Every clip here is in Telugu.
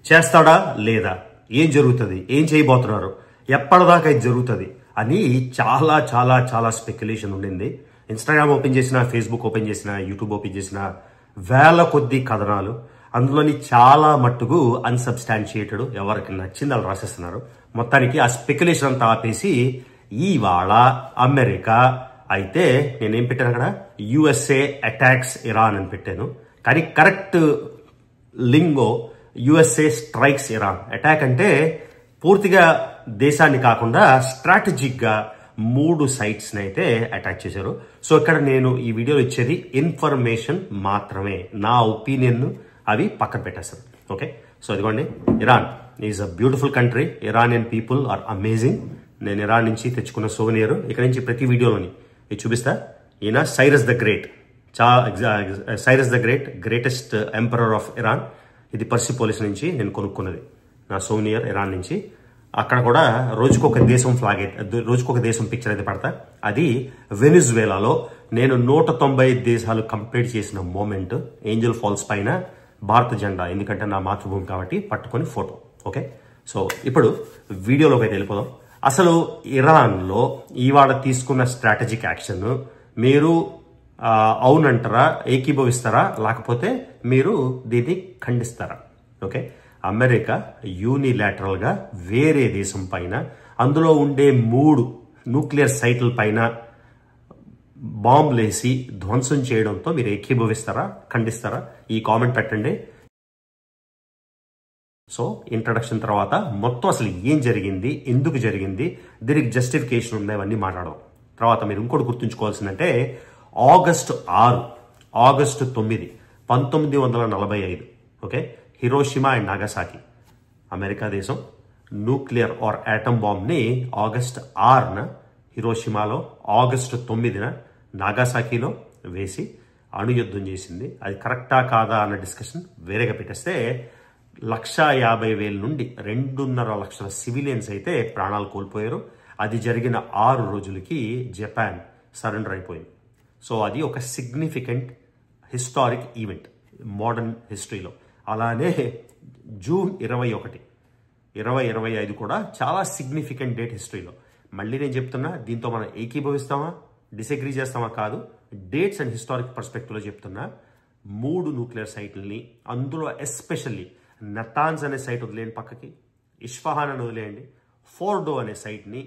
చేస్తాడా లేదా, ఏం జరుగుతుంది, ఏం చేయబోతున్నారు, ఎప్పటిదాకా ఇది జరుగుతుంది అని చాలా చాలా చాలా స్పెక్యులేషన్ ఉండింది. ఇన్స్టాగ్రామ్ ఓపెన్ చేసిన, ఫేస్బుక్ ఓపెన్ చేసిన, యూట్యూబ్ ఓపెన్ చేసిన వేల కొద్ది కథనాలు, అందులోని చాలా మట్టుకు అన్సబ్స్టాన్షియేటెడ్, ఎవరికి నచ్చింది వాళ్ళు రాసేస్తున్నారు. మొత్తానికి ఆ స్పెక్యులేషన్ అంతా ఆపేసి ఇవాళ అమెరికా అయితే నేనేం పెట్టాను అక్కడ, యుఎస్ఏ అటాక్స్ ఇరాన్ అని పెట్టాను. కానీ correct lingo USA strikes Iran. Attack అంటే పూర్తిగా దేశాన్ని కాకుండా స్ట్రాటజిక్ గా 3 sites ని అయితే అటాక్ చేశారు. సో ఇక్కడ నేను ఈ వీడియోలో ఇచ్చేది ఇన్ఫర్మేషన్ మాత్రమే, నా ఒపీనియన్ అవి పక్కన పెట్టేస్తాను. ఓకే, సో ఇదిగోండి, Iran is a beautiful country. Iranian people are amazing. నేను ఇరాన్ నుంచి తెచ్చుకున్న సోవెనియర్ ఇక్కడ నుంచి ప్రతి వీడియోలోని ఇది చూపిస్తా. ఈయన Cyrus the great, Cyrus the great, greatest emperor of Iran. ఇది పర్సిపోలిస్ నుంచి నేను కొనుక్కున్నది, నా సోవెనియర్ ఇరాన్ నుంచి. అక్కడ కూడా రోజుకొక దేశం ఫ్లాగ్ అయితే, రోజుకొక దేశం పిక్చర్ అయితే పడతా. అది వెనిజువేలాలో నేను 190 దేశాలు కంప్లీట్ చేసిన మూమెంట్, ఏంజల్ ఫాల్స్ పైన భారత జెండా, ఎందుకంటే నా మాతృభూమి కాబట్టి పట్టుకొని ఫోటో. ఓకే, సో ఇప్పుడు వీడియోలోకి అయితే వెళ్ళిపోదాం. అసలు ఇరాన్లో ఇవాళ తీసుకున్న స్ట్రాటజిక్ యాక్షన్ మీరు అవునంటారా, ఏకీభవిస్తారా, లేకపోతే మీరు దీన్ని ఖండిస్తారా? ఓకే, అమెరికా యూనిలాటరల్ గా వేరే దేశం పైన, అందులో ఉండే 3 న్యూక్లియర్ సైట్ల పైన బాంబులేసి ధ్వంసం చేయడంతో మీరు ఏకీభవిస్తారా, ఖండిస్తారా? ఈ కామెంట్ పెట్టండి. సో ఇంట్రడక్షన్ తర్వాత మొత్తం అసలు ఏం జరిగింది, ఎందుకు జరిగింది, దీనికి జస్టిఫికేషన్ ఉందా, ఇవన్నీ మాట్లాడడం. తర్వాత మీరు ఇంకోటి గుర్తుంచుకోవాల్సిందంటే August 6, August 9, 1945, okay, Hiroshima and Nagasaki, America దేశం న్యూక్లియర్ ఆర్ ఆటమ్ బాంబ్ని ఆగస్టు 6న హిరోషిమాలో, ఆగస్టు 9న నాగాసాకిలో వేసి అణుయుద్ధం చేసింది. అది కరెక్టా కాదా అన్న డిస్కషన్ వేరేగా పెట్టేస్తే 150,000 నుండి 2.5 లక్షల సివిలియన్స్ అయితే ప్రాణాలు కోల్పోయారు. అది జరిగిన 6 రోజులకి జపాన్ సరెండర్ అయిపోయింది. సో అది ఒక సిగ్నిఫికెంట్ హిస్టారిక్ ఈవెంట్ మోడర్న్ హిస్టరీలో. అలానే జూన్ 21, 2025 కూడా చాలా సిగ్నిఫికెంట్ డేట్ హిస్టరీలో. మళ్ళీ నేను చెప్తున్నా, దీంతో మనం ఏకీభవిస్తామా, డిసగ్రీ చేస్తామా కాదు, డేట్స్ అండ్ హిస్టారిక్ పర్స్పెక్టివ్లో చెప్తున్నా. 3 న్యూక్లియర్ సైట్లని, అందులో ఎస్పెషల్లీ నతాన్స్ అనే సైట్ వదిలేయండి పక్కకి, ఇస్ఫహాన్ అని వదిలేయండి, ఫోర్డో అనే సైట్ని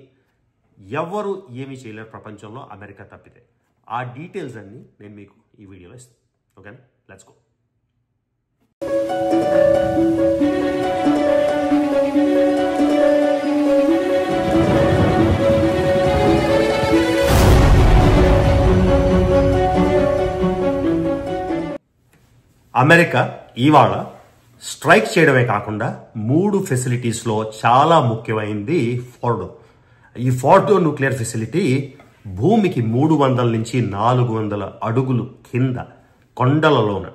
ఎవరు ఏమీ చేయలేరు ప్రపంచంలో అమెరికా తప్పితే. ఆ డీటెయిల్స్ అన్ని నేను మీకు ఈ వీడియోలో ఇస్తాను. ఓకేనా, లెట్స్ గో. అమెరికా ఇవాళ స్ట్రైక్ చేయడమే కాకుండా 3 ఫెసిలిటీస్లో చాలా ముఖ్యమైనది ఫోర్డో. ఈ ఫోర్డో న్యూక్లియర్ ఫెసిలిటీ భూమికి 300 నుంచి 400 అడుగులు కింద కొండలలోన,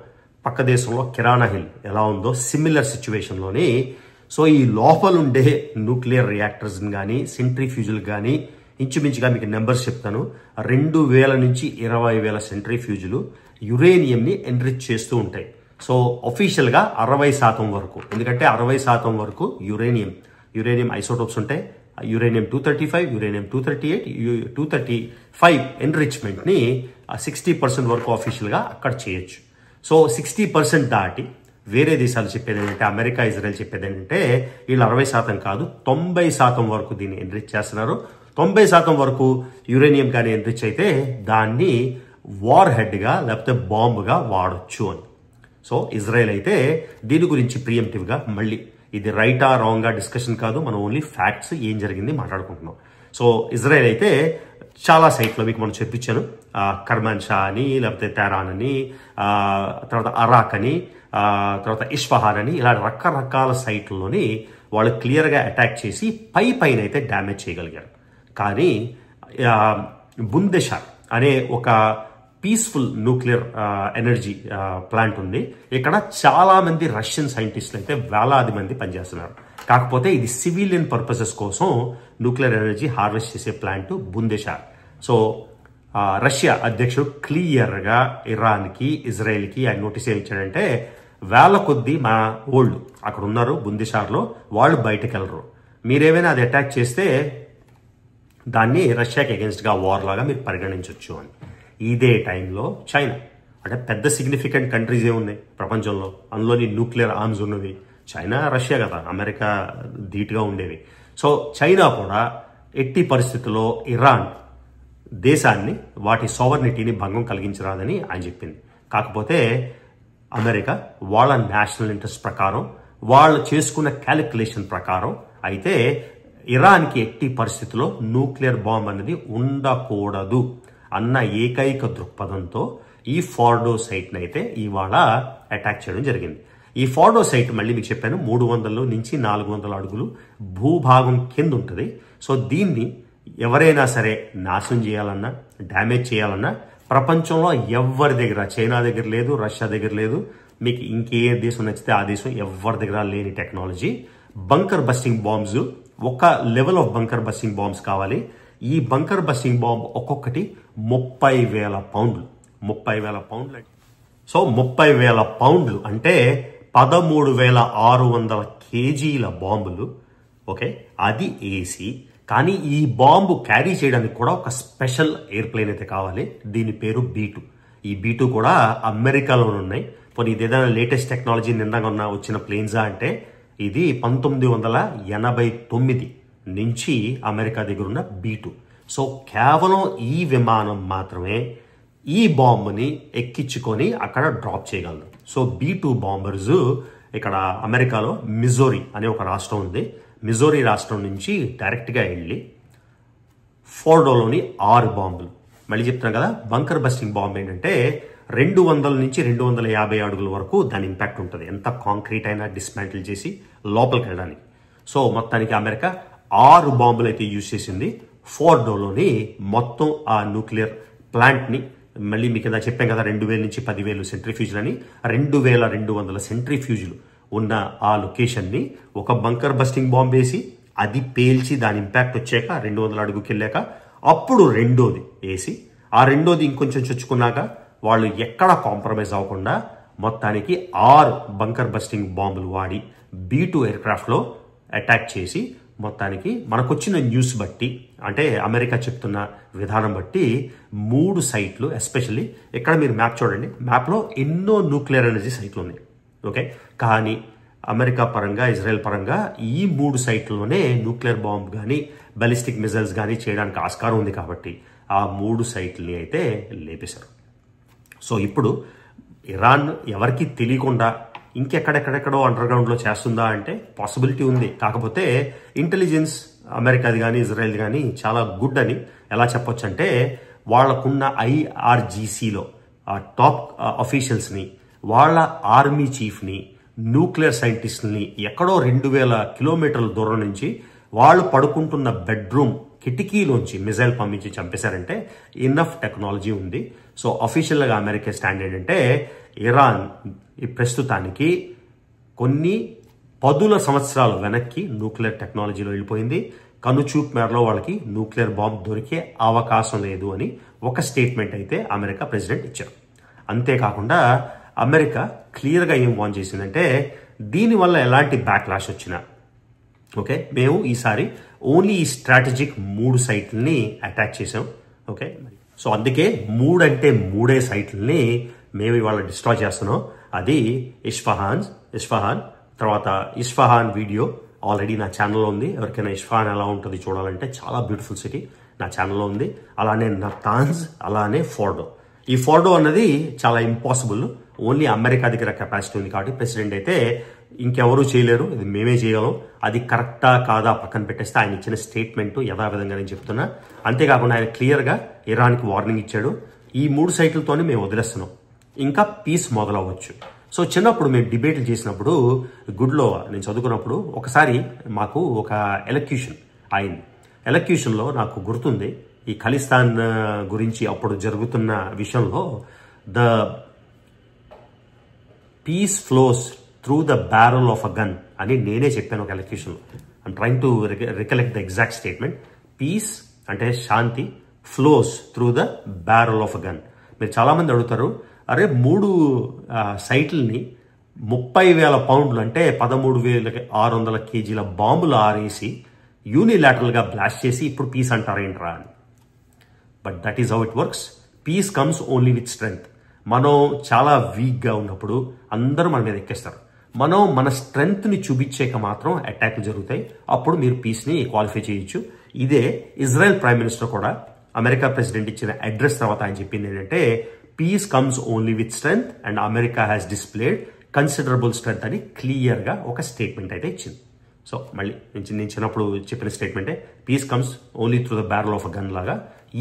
పక్క దేశంలో కిరాణా హిల్ ఎలా ఉందో సిమిలర్ సిచ్యువేషన్లోని. సో ఈ లోపలుండే న్యూక్లియర్ రియాక్టర్స్ కానీ, సెంట్రిఫ్యూజులు కానీ, ఇంచుమించుగా మీకు నెంబర్స్ చెప్తాను, 2,000 నుంచి 20,000 సెంట్రిఫ్యూజులు యురేనియంని ఎన్రిచ్ చేస్తూ ఉంటాయి. సో అఫీషియల్గా 60% వరకు, ఎందుకంటే 60% వరకు యురేనియం ఐసోటోప్స్ ఉంటాయి. యురేనియం 235, యురేనియం 238, 235 ఎన్రిచ్మెంట్ని 60% వరకు అఫీషియల్గా అక్కడ చేయొచ్చు. సో 60% దాటి వేరే దేశాలు చెప్పేది ఏంటంటే, అమెరికా, ఇజ్రాయెల్ చెప్పేది ఏంటంటే, వీళ్ళు 60% కాదు 90% వరకు దీన్ని ఎన్రిచ్ చేస్తున్నారు. 90% వరకు యురేనియం కానీ ఎన్రిచ్ అయితే దాన్ని వార్ హెడ్గా లేకపోతే బాంబుగా వాడొచ్చు అని. సో ఇజ్రాయెల్ అయితే దీని గురించి ప్రియంటివ్గా, మళ్ళీ ఇది రైటా రాంగా డిస్కషన్ కాదు, మనం ఓన్లీ ఫ్యాక్ట్స్ ఏం జరిగింది మాట్లాడుకుంటున్నాం. సో ఇజ్రాయెల్ అయితే చాలా సైట్లో మీకు మనం చెప్పించాను, కర్మాన్ షా అని, లేకపోతే తెహరాన్ అని, తర్వాత అరాక్ అని, తర్వాత ఇస్ఫహాన్ అని, ఇలా రకరకాల సైట్లలోని వాళ్ళు క్లియర్గా అటాక్ చేసి పైన అయితే డ్యామేజ్ చేయగలిగారు. కానీ బుందేషార్ అనే ఒక పీస్ఫుల్ న్యూక్లియర్ ఎనర్జీ ప్లాంట్ ఉంది. ఇక్కడ చాలా మంది రష్యన్ సైంటిస్టులు అయితే వేలాది మంది పనిచేస్తున్నారు. కాకపోతే ఇది సివిలియన్ పర్పసెస్ కోసం న్యూక్లియర్ ఎనర్జీ హార్వెస్ట్ చేసే ప్లాంట్ బుందేషార్. సో రష్యా అధ్యక్షుడు క్లియర్గా ఇరాన్కి, ఇజ్రాయెల్కి ఆయన నోటీస్ ఏమి ఇచ్చాడంటే, వేల కొద్దీ మా ఓల్డ్ అక్కడ ఉన్నారు బుందిషార్లో, వాళ్ళు బయటకు వెళ్ళరు. మీరేమైనా అది అటాక్ చేస్తే దాన్ని రష్యాకి అగెన్స్ట్గా వార్ లాగా మీరు పరిగణించవచ్చు అని. ఇదే టైంలో చైనా అంటే పెద్ద సిగ్నిఫికెంట్ కంట్రీస్ ఏమున్నాయి ప్రపంచంలో, అందులోని న్యూక్లియర్ ఆర్మ్స్ ఉన్నది చైనా రష్యా కదా, అమెరికా ధీటుగా ఉండేవి. సో చైనా కూడా ఎట్టి పరిస్థితుల్లో ఇరాన్ దేశాన్ని వాటి సోవర్నిటీని భంగం కలిగించరాదని ఆయన చెప్పింది. కాకపోతే అమెరికా వాళ్ళ నేషనల్ ఇంట్రెస్ట్ ప్రకారం వాళ్ళు చేసుకున్న క్యాలిక్యులేషన్ ప్రకారం అయితే ఇరాన్కి ఎట్టి పరిస్థితుల్లో న్యూక్లియర్ బాంబ్ అనేది ఉండకూడదు అన్న ఏకైక దృక్పథంతో ఈ ఫార్డో సైట్ని అయితే ఇవాళ అటాక్ చేయడం జరిగింది. ఈ ఫార్డో సైట్ మళ్ళీ మీకు చెప్పాను 300 నుంచి 400 అడుగులు భూభాగం కింద ఉంటుంది. సో దీన్ని ఎవరైనా సరే నాశనం చేయాలన్నా డ్యామేజ్ చేయాలన్నా ప్రపంచంలో ఎవరి దగ్గర, చైనా దగ్గర లేదు, రష్యా దగ్గర లేదు, మీకు ఇంకే దేశం నచ్చితే ఆ దేశం ఎవరి దగ్గర లేని టెక్నాలజీ బంకర్ బస్టింగ్ బాంబ్స్. ఒక level of bunker busting bombs కావాలి. ఈ బంకర్ బస్టింగ్ బాంబ్ ఒక్కొక్కటి 30,000 పౌండ్లు. 30,000 పౌండ్లు సో 30,000 పౌండ్లు అంటే 13,600 కేజీల బాంబులు. ఓకే, అది ఏసీ. కానీ ఈ బాంబు క్యారీ చేయడానికి కూడా ఒక స్పెషల్ ఎయిర్ప్లేన్ అయితే కావాలి. దీని పేరు B2. ఈ B2 కూడా అమెరికాలోనే ఉన్నాయి. పోనీ ఇది ఏదైనా లేటెస్ట్ టెక్నాలజీ నిండా వచ్చిన ప్లేన్సా అంటే ఇది 1989 నుంచి అమెరికా దగ్గర ఉన్న B2. సో కేవలం ఈ విమానం మాత్రమే ఈ బాంబుని ఎక్కించుకొని అక్కడ డ్రాప్ చేయగలదు. సో B2 బాంబర్స్ ఇక్కడ అమెరికాలో మిజోరీ అనే ఒక రాష్ట్రం ఉంది. మిజోరీ రాష్ట్రం నుంచి డైరెక్ట్గా వెళ్ళి ఫోర్డోలోని 6 బాంబులు. మళ్ళీ చెప్తున్నాను కదా, బంకర్ బస్టింగ్ బాంబ్ ఏంటంటే 200 నుంచి 250 అడుగుల వరకు దాని ఇంపాక్ట్ ఉంటుంది. ఎంత కాంక్రీట్ అయినా డిస్మాంటిల్ చేసి లోపలికి వెళ్ళడానికి. సో మొత్తానికి అమెరికా 6 బాంబులు అయితే యూజ్ చేసింది ఫోర్డోలోని మొత్తం ఆ న్యూక్లియర్ ప్లాంట్ని. మళ్ళీ మీకు ఏదో చెప్పాం కదా 2,000 నుంచి 10,000 సెంట్రిఫ్యూజ్లు అని, 2,200 సెంట్రిఫ్యూజ్లు ఉన్న ఆ లొకేషన్ని ఒక బంకర్ బస్టింగ్ బాంబ్ వేసి అది పేల్చి దాని ఇంపాక్ట్ వచ్చాక 200 అడుగుకి వెళ్ళాక అప్పుడు రెండోది వేసి ఆ రెండోది ఇంకొంచెం చొచ్చుకున్నాక వాళ్ళు ఎక్కడ కాంప్రమైజ్ అవ్వకుండా మొత్తానికి 6 బంకర్ బస్టింగ్ బాంబులు వాడి B2 ఎయిర్క్రాఫ్ట్లో అటాక్ చేసి మొత్తానికి మనకొచ్చిన న్యూస్ బట్టి అంటే అమెరికా చెప్తున్న విధానం బట్టి 3 సైట్లు, ఎస్పెషల్లీ ఇక్కడ మీరు మ్యాప్ చూడండి, మ్యాప్లో ఎన్నో న్యూక్లియర్ ఎనర్జీ సైట్లు ఉన్నాయి. ఓకే, కానీ అమెరికా పరంగా ఇజ్రాయెల్ పరంగా ఈ 3 సైట్లలోనే న్యూక్లియర్ బాంబ్ కానీ బాలిస్టిక్ మిజైల్స్ కానీ చేయడానికి ఆస్కారం ఉంది కాబట్టి ఆ 3 సైట్లని అయితే లేపేశారు. సో ఇప్పుడు ఇరాన్ ఎవరికి తెలియకుండా ఇంకెక్కడెక్కడెక్కడో అండర్ గ్రౌండ్లో చేస్తుందా అంటే పాసిబిలిటీ ఉంది. కాకపోతే ఇంటెలిజెన్స్ అమెరికాది కానీ ఇజ్రాయెల్ కానీ చాలా గుడ్ అని ఎలా చెప్పొచ్చు అంటే వాళ్లకున్న IRGCలో టాప్ అఫీషియల్స్ని, వాళ్ళ ఆర్మీ చీఫ్ని, న్యూక్లియర్ సైంటిస్ట్ని ఎక్కడో 2,000 కిలోమీటర్ల దూరం నుంచి వాళ్ళు పడుకుంటున్న బెడ్రూమ్ కిటికీలోంచి మిజైల్ పంపించి చంపేశారంటే ఇన్నఫ్ టెక్నాలజీ ఉంది. సో అఫీషియల్గా అమెరికా స్టాండ్ ఏంటంటే ఇరాన్ ఈ ప్రస్తుతానికి కొన్ని 10 సంవత్సరాల వెనక్కి న్యూక్లియర్ టెక్నాలజీలో వెళ్ళిపోయింది. కనుచూపు మేరలో వాళ్ళకి న్యూక్లియర్ బాంబ్ దొరికే అవకాశం లేదు అని ఒక స్టేట్మెంట్ అయితే అమెరికా ప్రెసిడెంట్ ఇచ్చారు. అంతేకాకుండా అమెరికా క్లియర్గా ఏం వార్న్ చేసిందంటే దీనివల్ల ఎలాంటి బ్యాక్లాష్ వచ్చినా ఓకే మేము ఈసారి ఓన్లీ ఈ స్ట్రాటజిక్ 3 సైట్లని అటాక్ చేసాం. ఓకే, సో అందుకే 3 అంటే 3 సైట్లని మేము ఇవాళ డిస్ట్రాయ్ చేస్తున్నాం. అది ఇస్ఫహాన్ తర్వాత ఇస్ఫహాన్ వీడియో ఆల్రెడీ నా ఛానల్లో ఉంది. ఎవరికైనా ఇస్ఫహాన్ ఎలా ఉంటుంది చూడాలంటే చాలా బ్యూటిఫుల్ సిటీ నా ఛానల్లో ఉంది. అలానే నతాన్స్, అలానే ఫోర్డో. ఈ ఫోర్డో అన్నది చాలా ఇంపాసిబుల్, ఓన్లీ అమెరికా దగ్గర కెపాసిటీ ఉంది కాబట్టి ప్రెసిడెంట్ అయితే ఇంకెవరూ చేయలేరు, ఇది మేమే చేయగలం. అది కరెక్టా కాదా పక్కన పెట్టేస్తే ఆయన ఇచ్చిన స్టేట్మెంట్ యథావిధంగా నేను చెప్తున్నా. అంతేకాకుండా ఆయన క్లియర్గా ఇరాన్కి వార్నింగ్ ఇచ్చాడు, ఈ 3 సైట్లతోనే మేము వదిలేస్తున్నాం, ఇంకా పీస్ మొదలవ్వచ్చు. సో చిన్నప్పుడు మేము డిబేట్లు చేసినప్పుడు గుడ్లో నేను చదువుకున్నప్పుడు ఒకసారి మాకు ఒక ఎలక్యూషన్ అయింది. ఎలక్యూషన్లో నాకు గుర్తుంది ఈ ఖలిస్తాన్ గురించి అప్పుడు జరుగుతున్న విషయంలో the peace flows through the barrel of a gun అని నేనే చెప్పాను ఒక ఎలక్యూషన్లో. I'm trying to recollect the exact statement. Peace అంటే శాంతి, flows through the barrel of a gun. మీరు చాలామంది అడుగుతారు, అరే 3 సైట్లని 30,000 పౌండ్లు అంటే 13,600 కేజీల బాంబులు ఆరేసి యూనిలాటరల్గా బ్లాస్ట్ చేసి ఇప్పుడు పీస్ అంటారేంట్రా అని. But that is how it works. Peace comes only with strength. మనం చాలా వీక్గా ఉన్నప్పుడు అందరూ మన మీద ఎక్కేస్తారు. మనం మన స్ట్రెంగ్త్ని చూపించాక మాత్రం అటాక్లు జరుగుతాయి. అప్పుడు మీరు పీస్ని క్వాలిఫై చేయొచ్చు. ఇదే ఇజ్రాయెల్ ప్రైమ్ మినిస్టర్ కూడా అమెరికా ప్రెసిడెంట్ ఇచ్చిన అడ్రస్ తర్వాత ఆయన చెప్పింది ఏంటంటే, peace comes only with strength and America has displayed considerable strength అని క్లియర్గా ఒక స్టేట్మెంట్ అయితే ఇచ్చింది. సో మళ్ళీ నేను చిన్నప్పుడు చెప్పిన స్టేట్మెంటే, peace comes only through the barrel of a gun లాగా.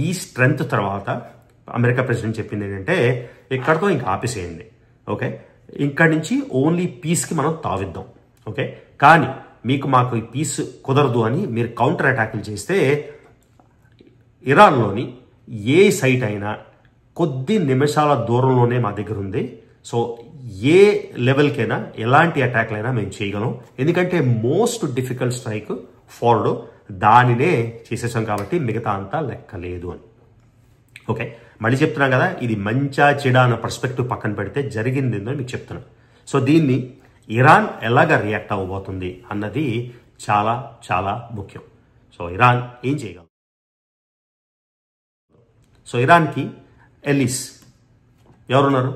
ఈ స్ట్రెంగ్త్ తర్వాత అమెరికా ప్రెసిడెంట్ చెప్పింది ఏంటంటే, ఇక్కడతో ఇంకా ఆపేసేయండి. ఓకే, ఇక్కడి నుంచి ఓన్లీ పీస్కి మనం తావిద్దాం. ఓకే, కానీ మాకు ఈ పీస్ కుదరదు అని మీరు కౌంటర్ అటాక్లు చేస్తే ఇరాన్లోని ఏ సైట్ అయినా కొద్ది నిమిషాల దూరంలోనే మా దగ్గర ఉంది. సో ఏ లెవెల్కైనా ఎలాంటి అటాక్లైనా మేము చేయగలం. ఎందుకంటే మోస్ట్ డిఫికల్ట్ స్ట్రైక్ ఫార్వర్డ్ దానినే చేసేసాం కాబట్టి మిగతా అంతా లెక్కలేదు అని. ఓకే, మళ్ళీ చెప్తున్నాం కదా, ఇది మంచా చెడా అన్న పర్స్పెక్టివ్ పక్కన పెడితే జరిగింది ఏందో మీకు చెప్తున్నాను. సో దీన్ని ఇరాన్ ఎలాగ రియాక్ట్ అవ్వబోతుంది అన్నది చాలా చాలా ముఖ్యం. సో ఇరాన్ ఏం చేయగలదు? సో ఇరాన్కి ఎలిస్ ఎవరున్నారు?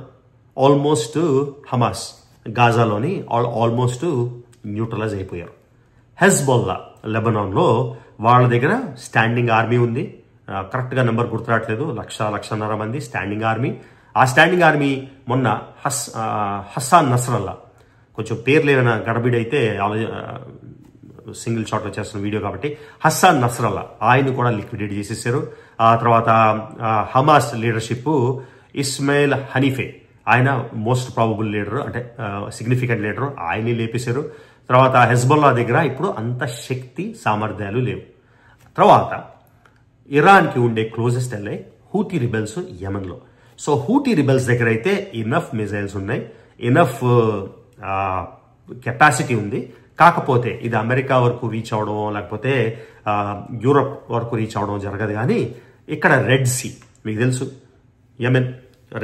ఆల్మోస్ట్ హమాస్ గాజాలోని ఆల్మోస్ట్ న్యూట్రలైజ్ అయిపోయారు. హెజ్బొల్లా లెబనాన్లో వాళ్ళ దగ్గర స్టాండింగ్ ఆర్మీ ఉంది. కరెక్ట్గా నెంబర్ గుర్తురావట్లేదు, 1,00,000-1,50,000 మంది స్టాండింగ్ ఆర్మీ. ఆ స్టాండింగ్ ఆర్మీ మొన్న హస్సాన్ నస్రల్లా, కొంచెం పేర్లు ఏమైనా గడబిడైతే సింగిల్ షాట్లో చేస్తున్న వీడియో కాబట్టి, హస్సాన్ నస్రల్లా ఆయన కూడా లిక్విడేట్ చేసేసారు. ఆ తర్వాత హమాస్ లీడర్షిప్ ఇస్మాయిల్ హనీఫే, ఆయన మోస్ట్ ప్రాబబుల్ లీడర్, అంటే సిగ్నిఫికెంట్ లీడర్, ఆయన్ని లేపేశారు. తర్వాత హెజ్బొల్లా దగ్గర ఇప్పుడు అంత శక్తి సామర్థ్యాలు లేవు. తర్వాత ఇరాన్కి ఉండే క్లోజెస్ట్ ఎల్లై హూతీ రిబెల్స్ యెమెన్లో. సో హూతీ రిబెల్స్ దగ్గర అయితే ఇనఫ్ మిజైల్స్ ఉన్నాయి, ఇనఫ్ కెపాసిటీ ఉంది. కాకపోతే ఇది అమెరికా వరకు రీచ్ అవడం లేకపోతే యూరప్ వరకు రీచ్ అవడం జరగదు. కానీ ఇక్కడ రెడ్ సీ మీకు తెలుసు, యెమెన్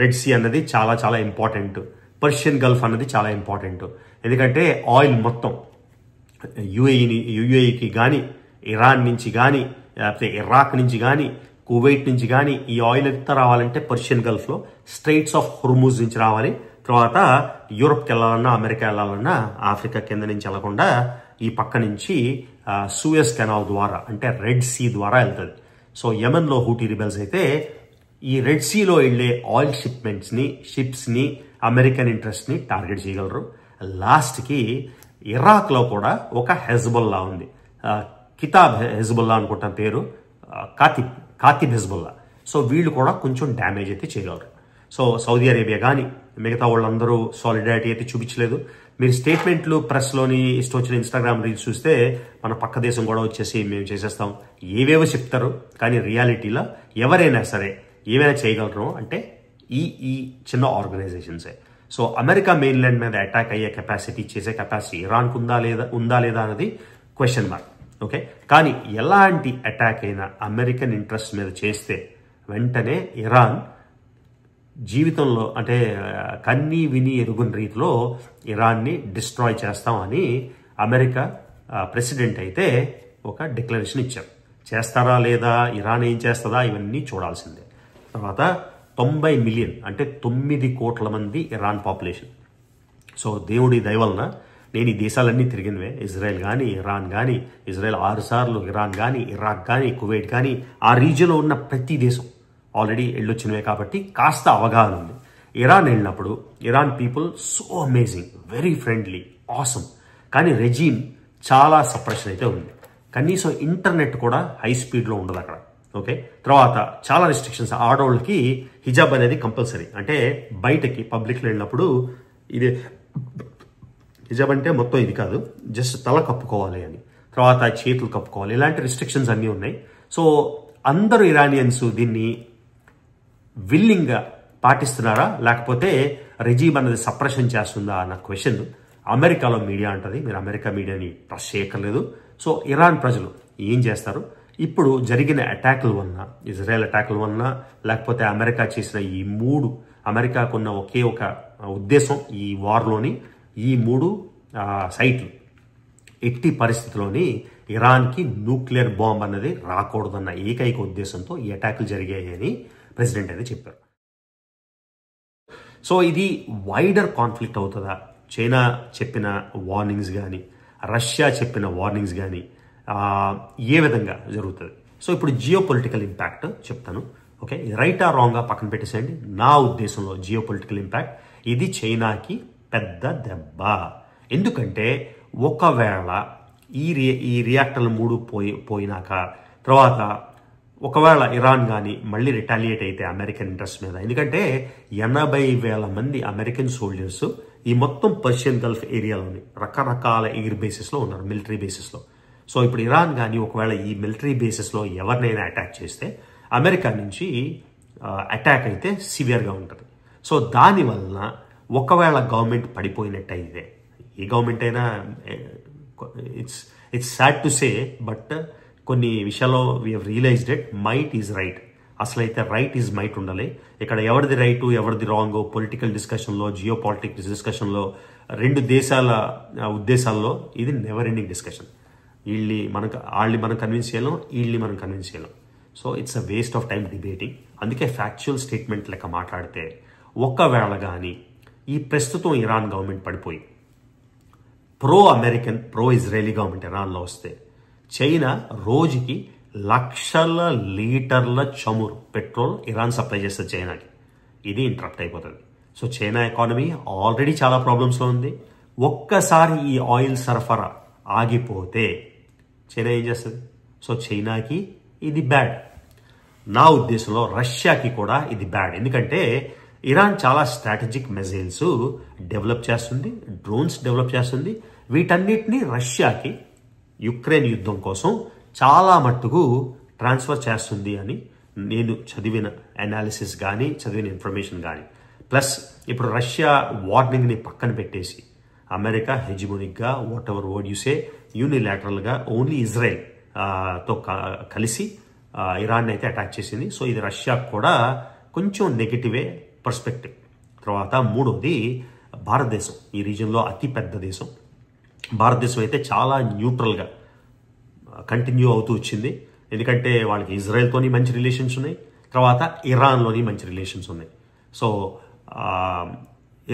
రెడ్ సీ అన్నది చాలా చాలా ఇంపార్టెంట్. పర్షియన్ గల్ఫ్ అన్నది చాలా ఇంపార్టెంట్. ఎందుకంటే ఆయిల్ మొత్తం యుఏఈకి కానీ, ఇరాన్ నుంచి కానీ, లేకపోతే ఇరాక్ నుంచి కానీ, కువైట్ నుంచి కానీ ఈ ఆయిల్ ఎంత రావాలంటే పర్షియన్ గల్ఫ్లో స్ట్రైట్స్ ఆఫ్ హుర్ముజ్ నుంచి రావాలి. తర్వాత యూరప్కి వెళ్ళాలన్నా, అమెరికా వెళ్ళాలన్నా ఆఫ్రికా కింద నుంచి వెళ్లకుండా ఈ పక్క నుంచి సూయస్ కెనాల్ ద్వారా, అంటే రెడ్ సీ ద్వారా వెళ్తుంది. సో యెమెన్లో హూటీ రిబెల్స్ అయితే ఈ రెడ్ సీలో వెళ్లే ఆయిల్ షిప్స్ని అమెరికన్ ఇంట్రెస్ట్ని టార్గెట్ చేయగలరు. లాస్ట్కి ఇరాక్లో కూడా ఒక హెజ్బొల్లా ఉంది, కితాబ్ హెజ్బొల్లా అనుకుంటాం పేరు, కాతిబ్ హెజ్బొల్లా. సో వీళ్ళు కూడా కొంచెం డ్యామేజ్ అయితే చేయగలరు. సో సౌదీ అరేబియా కానీ మిగతా వాళ్ళందరూ సాలిడారిటీ అయితే చూపించలేదు. మీరు స్టేట్మెంట్లు ప్రెస్లోని ఇష్టం వచ్చిన ఇన్స్టాగ్రామ్ రీల్స్ చూస్తే మన పక్క దేశం కూడా వచ్చేసి మేము చేసేస్తాం ఏవేవో చెప్తారు. కానీ రియాలిటీలో ఎవరైనా సరే ఏమైనా చేయగలరు అంటే ఈ చిన్న ఆర్గనైజేషన్సే. సో అమెరికా మెయిన్లాండ్ మీద అటాక్ అయ్యే కెపాసిటీ, చేసే కెపాసిటీ ఇరాన్కు ఉందా లేదా అన్నది క్వశ్చన్ మార్క్. ఓకే, కానీ ఎలాంటి అటాక్ అయినా అమెరికన్ ఇంట్రెస్ట్ మీద చేస్తే వెంటనే ఇరాన్ జీవితంలో అంటే కన్నీ విని ఎరుగుని రీతిలో ఇరాన్ని డిస్ట్రాయ్ చేస్తామని అమెరికా ప్రెసిడెంట్ అయితే ఒక డిక్లరేషన్ ఇచ్చారు. చేస్తారా లేదా, ఇరాన్ ఏం చేస్తుందా, ఇవన్నీ చూడాల్సిందే. తర్వాత 90 మిలియన్ అంటే 9 కోట్ల మంది ఇరాన్ పాపులేషన్. సో దేవుడి దయ వలన నేను ఈ దేశాలన్నీ తిరిగినవే, ఇజ్రాయెల్ కానీ, ఇరాన్ కానీ, ఇజ్రాయెల్ 6 సార్లు, ఇరాన్ కానీ, ఇరాక్ కానీ, కువైట్ కానీ, ఆ రీజియన్లో ఉన్న ప్రతి దేశం ఆల్రెడీ వెళ్ళొచ్చినవే కాబట్టి కాస్త అవగాహన ఉంది. ఇరాన్ వెళ్ళినప్పుడు Iran people so amazing, very friendly, awesome. కానీ రెజీమ్ చాలా సప్రెషన్ అయితే ఉంది. కనీసం ఇంటర్నెట్ కూడా హై స్పీడ్లో ఉండదు అక్కడ. ఓకే, తర్వాత చాలా రెస్ట్రిక్షన్స్. ఆడవాళ్ళకి హిజాబ్ అనేది కంపల్సరీ, అంటే బయటకి పబ్లిక్లో వెళ్ళినప్పుడు ఇది హిజాబ్ అంటే మొత్తం ఇది కాదు, జస్ట్ తల కప్పుకోవాలి అని, తర్వాత చేతులు కప్పుకోవాలి, ఇలాంటి రెస్ట్రిక్షన్స్ అన్నీ ఉన్నాయి. సో అందరూ ఇరానియన్స్ దీన్ని విల్లింగ్గా పాటిస్తున్నారా లేకపోతే రెజీమ్ అన్నది సప్రెషన్ చేస్తుందా అన్న క్వశ్చన్ అమెరికాలో మీడియా అంటది. మీరు అమెరికా మీడియాని ట్రస్ట్ చేయక్కర్లేదు. సో ఇరాన్ ప్రజలు ఏం చేస్తారు? ఇప్పుడు జరిగిన అటాకుల వలన, ఇజ్రాయెల్ అటాకుల వలన, లేకపోతే అమెరికా చేసిన ఈ 3, అమెరికాకున్న ఒకే ఒక ఉద్దేశం ఈ వార్లోని ఈ 3 సైట్లు ఎట్టి పరిస్థితిలోని ఇరాన్కి న్యూక్లియర్ బాంబ్ అన్నది రాకూడదన్న ఏకైక ఉద్దేశంతో ఈ అటాకులు జరిగాయని ప్రెసిడెంట్ అయితే చెప్పారు. సో ఇది వైడర్ కాన్ఫ్లిక్ట్ అవుతుందా? చైనా చెప్పిన వార్నింగ్స్ కానీ, రష్యా చెప్పిన వార్నింగ్స్ కానీ ఏ విధంగా జరుగుతుంది? సో ఇప్పుడు జియో పొలిటికల్ ఇంపాక్ట్ చెప్తాను. ఓకే, రైట్ ఆ రాంగ్గా పక్కన పెట్టేసేయండి. నా ఉద్దేశంలో జియో పొలిటికల్ ఇంపాక్ట్ ఇది చైనాకి పెద్ద దెబ్బ. ఎందుకంటే ఒకవేళ ఈ రియాక్టర్లు 3 పోయినాక తర్వాత ఒకవేళ ఇరాన్ కానీ మళ్ళీ రిటాలియేట్ అయితే అమెరికన్ ఇంట్రెస్ట్ మీద, ఎందుకంటే 80,000 మంది అమెరికన్ సోల్జర్స్ ఈ మొత్తం పర్షియన్ గల్ఫ్ ఏరియాలోని రకరకాల ఎయిర్ బేసెస్లో ఉన్నారు, మిలిటరీ బేసెస్లో. సో ఇప్పుడు ఇరాన్ కానీ ఒకవేళ ఈ మిలిటరీ బేసెస్లో ఎవరినైనా అటాక్ చేస్తే అమెరికా నుంచి అటాక్ అయితే సివియర్గా ఉంటుంది. సో దానివల్ల ఒకవేళ గవర్నమెంట్ పడిపోయినట్టయితే, ఏ గవర్నమెంట్ అయినా it's sad to say, but కొన్ని విషయాల్లో we have realised it, might is right. అసలైతే రైట్ ఈజ్ మైట్ ఉండాలి. ఇక్కడ ఎవరిది రైటు ఎవరిది రాంగో పొలిటికల్ డిస్కషన్లో, జియో పాలిటిక్స్ డిస్కషన్లో, 2 దేశాల ఉద్దేశాల్లో ఇది నెవర్ ఎండింగ్ డిస్కషన్. వాళ్ళు మనం కన్విన్స్ చేయలేం, వీళ్ళని మనం కన్విన్స్ చేయలేం. So it's a waste of time debating. అందుకే ఫ్యాక్చువల్ స్టేట్మెంట్ లెక్క మాట్లాడితే ఒకవేళ కానీ ఈ ప్రస్తుతం ఇరాన్ గవర్నమెంట్ పడిపోయి pro American pro Israeli government ఇరాన్లో వస్తే చైనా రోజుకి లక్షల లీటర్ల చమురు పెట్రోల్ ఇరాన్ సప్లై చేస్తుంది చైనాకి. ఇది ఇంటరప్ట్ అయిపోతుంది. సో చైనా ఎకానమీ ఆల్రెడీ చాలా ప్రాబ్లమ్స్లో ఉంది. ఒక్కసారి ఈ ఆయిల్ సరఫరా ఆగిపోతే చైనా ఏం చేస్తుంది? సో చైనాకి ఇది బ్యాడ్. నా ఉద్దేశంలో రష్యాకి కూడా ఇది బ్యాడ్. ఎందుకంటే ఇరాన్ చాలా స్ట్రాటజిక్ మిజైల్స్ డెవలప్ చేస్తుంది, డ్రోన్స్ డెవలప్ చేస్తుంది. వీటన్నిటిని రష్యాకి యుక్రెయిన్ యుద్ధం కోసం చాలా మట్టుకు ట్రాన్స్ఫర్ చేస్తుంది అని నేను చదివిన అనాలిసిస్ కానీ చదివిన ఇన్ఫర్మేషన్ కానీ. ప్లస్ ఇప్పుడు రష్యా వార్నింగ్ని పక్కన పెట్టేసి అమెరికా హెజిమోనిక్గా వాట్ ఎవర్ వర్డ్ యూసే యూనిలాటరల్గా ఓన్లీ ఇజ్రాయెల్ తో కలిసి ఇరాన్ అయితే అటాక్ చేసింది. సో ఇది రష్యాకు కూడా కొంచెం నెగిటివే పర్స్పెక్టివ్. తర్వాత 3వది భారతదేశం, ఈ రీజియన్లో అతి పెద్ద దేశం. భారతదేశం అయితే చాలా న్యూట్రల్గా కంటిన్యూ అవుతూ వచ్చింది. ఎందుకంటే వాళ్ళకి ఇజ్రాయెల్తోని మంచి రిలేషన్స్ ఉన్నాయి, తర్వాత ఇరాన్లోని మంచి రిలేషన్స్ ఉన్నాయి. సో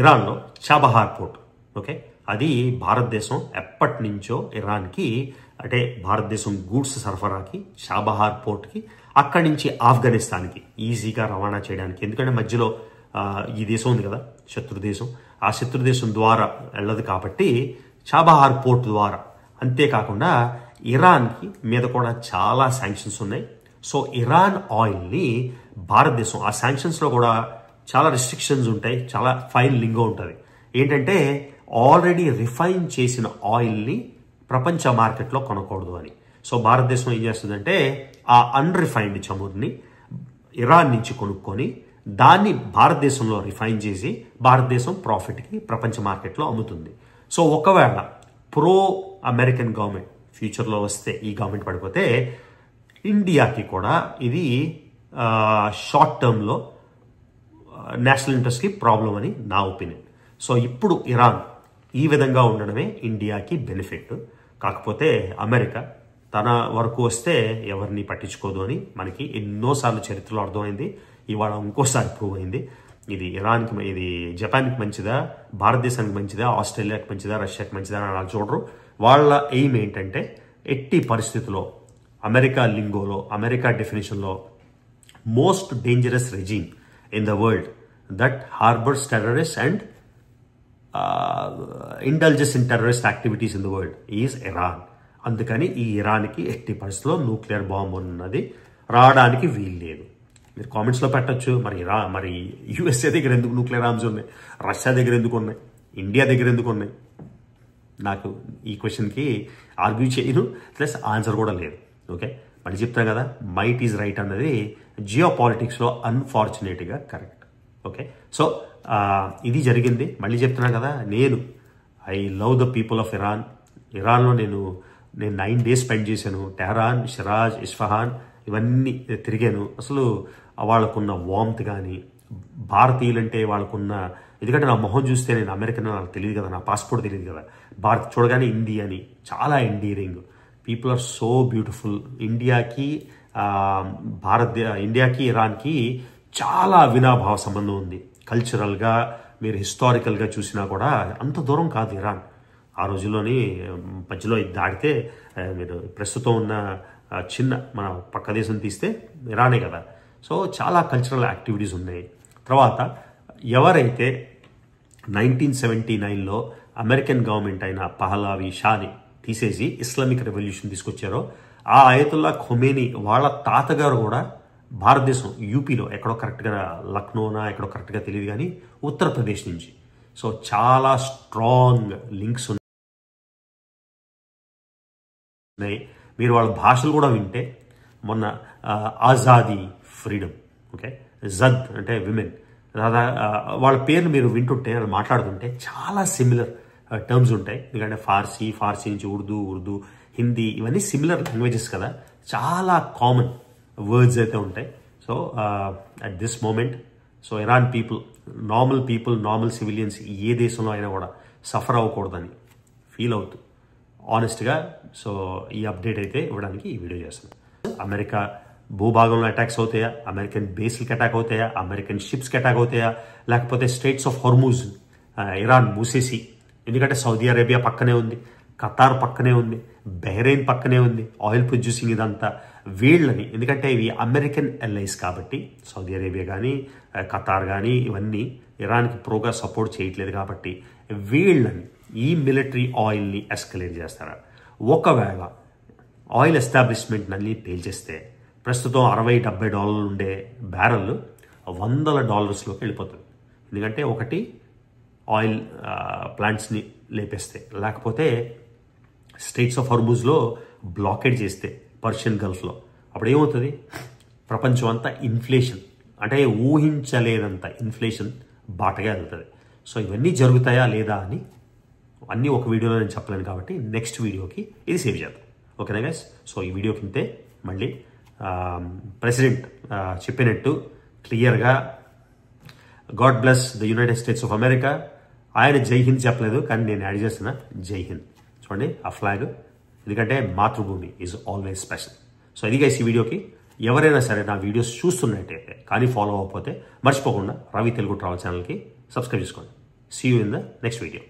ఇరాన్లో చాబహార్ పోర్ట్, ఓకే, అది భారతదేశం ఎప్పటి నుంచో ఇరాన్కి, అంటే భారతదేశం గూడ్స్ సరఫరాకి చాబహార్ పోర్ట్కి, అక్కడి నుంచి ఆఫ్ఘనిస్తాన్కి ఈజీగా రవాణా చేయడానికి. ఎందుకంటే మధ్యలో ఈ దేశం ఉంది కదా శత్రుదేశం, ఆ శత్రుదేశం ద్వారా వెళ్ళదు కాబట్టి చాబహార్ పోర్ట్ ద్వారా. అంతేకాకుండా ఇరాన్కి మీద కూడా చాలా శాంక్షన్స్ ఉన్నాయి. సో ఇరాన్ ఆయిల్ని భారతదేశం, ఆ శాంక్షన్స్లో కూడా చాలా రిస్ట్రిక్షన్స్ ఉంటాయి, చాలా ఫైన్ లింగో ఉంటుంది. ఏంటంటే ఆల్రెడీ రిఫైన్ చేసిన ఆయిల్ని ప్రపంచ మార్కెట్లో కొనకూడదు అని. సో భారతదేశం ఏం చేస్తుందంటే ఆ అన్రిఫైన్డ్ చమురుని ఇరాన్ నుంచి కొనుక్కొని దాన్ని భారతదేశంలో రిఫైన్ చేసి భారతదేశం ప్రాఫిట్కి ప్రపంచ మార్కెట్లో అమ్ముతుంది. సో ఒకవేళ ప్రో అమెరికన్ గవర్నమెంట్ ఫ్యూచర్లో వస్తే, ఈ గవర్నమెంట్ పడిపోతే ఇండియాకి కూడా ఇది షార్ట్ టర్మ్లో నేషనల్ ఇంట్రెస్ట్కి ప్రాబ్లం అని నా ఒపీనియన్. సో ఇప్పుడు ఇరాన్ ఈ విధంగా ఉండడమే ఇండియాకి బెనిఫిట్. కాకపోతే అమెరికా తన వరకు వస్తే ఎవరిని పట్టించుకోదు అని మనకి ఎన్నోసార్లు చరిత్రలో అర్థమైంది. ఇవాళ ఇంకోసారి ప్రూవ్ అయింది. ఇది ఇరాన్కి, ఇది జపాన్కి మంచిదా, భారతదేశానికి మంచిదా, ఆస్ట్రేలియాకి మంచిదా, రష్యాకి మంచిదా అని అలా చూడరు. వాళ్ళ ఎయిమ్ ఏంటంటే ఎట్టి పరిస్థితుల్లో అమెరికా లింగోలో, అమెరికా డెఫినేషన్లో most dangerous regime in the world that harbours terrorist and indulges in terrorist activities in the world is Iran. అందుకని ఈ ఇరాన్కి ఎట్టి పరిస్థితుల్లో న్యూక్లియర్ బాంబు ఉన్నది రావడానికి వీలు లేదు. మీరు కామెంట్స్లో పెట్టచ్చు, మరి యుఎస్ఏ దగ్గర ఎందుకు న్యూక్లియర్ ఆర్మ్స్ ఉన్నాయి, రష్యా దగ్గర ఎందుకు ఉన్నాయి, ఇండియా దగ్గర ఎందుకు ఉన్నాయి? నాకు ఈ క్వశ్చన్కి ఆర్గ్యూ చేయను, ప్లస్ ఆన్సర్ కూడా లేదు. ఓకే, మళ్ళీ చెప్తాను కదా, మైట్ ఈజ్ రైట్ అన్నది జియో పాలిటిక్స్లో అన్ఫార్చునేట్గా కరెక్ట్. ఓకే, సో ఇది జరిగింది. మళ్ళీ చెప్తున్నాను కదా, I love the people of Iran. ఇరాన్లో నేను 9 days స్పెండ్ చేశాను. టెహరాన్, షిరాజ్, ఇస్ఫహాన్ ఇవన్నీ తిరిగాను. అసలు వాళ్ళకున్న వామ్త్ కానీ, భారతీయులంటే వాళ్ళకున్న ఎందుకంటే నా మొహం చూస్తే నేను అమెరికన్ నాకు తెలియదు కదా, నా పాస్పోర్ట్ తెలియదు కదా. భారత్ చూడగానే ఇండియా అని చాలా endearing. People are so beautiful. ఇండియాకి ఇరాన్కి చాలా అవినాభావ సంబంధం ఉంది. కల్చరల్గా మీరు హిస్టారికల్గా చూసినా కూడా అంత దూరం కాదు ఇరాన్. ఆ రోజుల్లోని మధ్యలో ఇది దాటితే మీరు ప్రస్తుతం ఉన్న చిన్న మన పక్క దేశం తీస్తే ఇరానే కదా. సో చాలా కల్చరల్ యాక్టివిటీస్ ఉన్నాయి. తర్వాత ఎవరైతే 1979లో అమెరికన్ గవర్నమెంట్ అయిన పహలావి షాని తీసేసి ఇస్లామిక్ రెవల్యూషన్ తీసుకొచ్చారో ఆ అయతుల్లా ఖొమేనీ వాళ్ళ తాతగారు కూడా భారతదేశం యూపీలో ఎక్కడో కరెక్ట్గా లక్నోనా ఎక్కడో కరెక్ట్గా తెలియదు కానీ ఉత్తరప్రదేశ్ నుంచి. సో చాలా స్ట్రాంగ్ లింక్స్ ఉన్నాయి. మీరు వాళ్ళ భాషలు కూడా వింటే మొన్న ఆజాదీ ఫ్రీడమ్, ఓకే, జద్ అంటే విమెన్, వాళ్ళ పేర్లు మీరు వింటుంటే వాళ్ళు మాట్లాడుతుంటే చాలా సిమిలర్ టర్మ్స్ ఉంటాయి. ఎందుకంటే ఫార్సీ నుంచి ఉర్దూ, హిందీ ఇవన్నీ సిమిలర్ లాంగ్వేజెస్ కదా, చాలా కామన్ వర్డ్స్ అయితే ఉంటాయి. So at this moment so Iran people, normal civilians ఏ దేశంలో అయినా కూడా సఫర్ అవ్వకూడదని ఫీల్ అవుతూ ఆనెస్ట్గా సో ఈ అప్డేట్ అయితే ఇవ్వడానికి ఈ వీడియో చేస్తున్నాను. అమెరికా భూభాగంలో అటాక్స్ అవుతాయా, అమెరికన్ బేస్లకి అటాక్ అవుతాయా, అమెరికన్ షిప్స్కి అటాక్ అవుతాయా, లేకపోతే స్ట్రెయిట్స్ ఆఫ్ హోర్ముజ్ ఇరాన్ మూసేసి, ఎందుకంటే సౌదీ అరేబియా పక్కనే ఉంది, ఖతార్ పక్కనే ఉంది, బహ్రెయిన్ పక్కనే ఉంది, ఆయిల్ ప్రొడ్యూసింగ్ ఇదంతా వీళ్ళని, ఎందుకంటే ఇవి అమెరికన్ ఎల్ఐస్ కాబట్టి సౌదీ అరేబియా కానీ ఖతార్ కానీ ఇవన్నీ ఇరాన్కి ప్రోగా సపోర్ట్ చేయట్లేదు కాబట్టి వీళ్ళని ఈ మిలిటరీ ఆయిల్ని ఎస్కలేట్ చేస్తారా. ఒకవేళ ఆయిల్ ఎస్టాబ్లిష్మెంట్ అన్నీ పేల్చేస్తే ప్రస్తుతం $60-70 ఉండే బ్యారెల్ $100 వెళ్ళిపోతుంది. ఎందుకంటే ఒకటి ఆయిల్ ప్లాంట్స్ని లేపేస్తే, లేకపోతే స్ట్రెయిట్స్ ఆఫ్ హోర్ముజ్లో బ్లాకేడ్ చేస్తే పర్షియన్ గల్ఫ్లో, అప్పుడు ఏమవుతుంది, ప్రపంచం అంతా ఇన్ఫ్లేషన్ అంటే ఊహించలేనంత ఇన్ఫ్లేషన్ బాటగా వెళ్తుంది. సో ఇవన్నీ జరుగుతాయా లేదా అని అన్నీ ఒక వీడియోలో నేను చెప్పలేను కాబట్టి నెక్స్ట్ వీడియోకి ఇది సేవ్ చేద్దాం. ఓకేనా గైస్? సో ఈ వీడియో కిందే మళ్ళీ ప్రెసిడెంట్ చెప్పినట్టు క్లియర్గా God bless the United states of America. ఆయన జై హింద్ చెప్పలేదు కానీ నేను యాడ్ చేస్తున్నా జై హింద్. చూడండి ఆ ఫ్లాగ్, ఎందుకంటే మాతృభూమి ఈజ్ ఆల్వేస్ స్పెషల్. సో ఇది గైస్ ఈ వీడియోకి. ఎవరైనా సరే నా వీడియోస్ చూస్తున్నట్టయితే కానీ ఫాలో అవ్వకపోతే మర్చిపోకుండా రవి తెలుగు ట్రావెల్ ఛానల్కి సబ్స్క్రైబ్ చేసుకోండి. See you in the next video.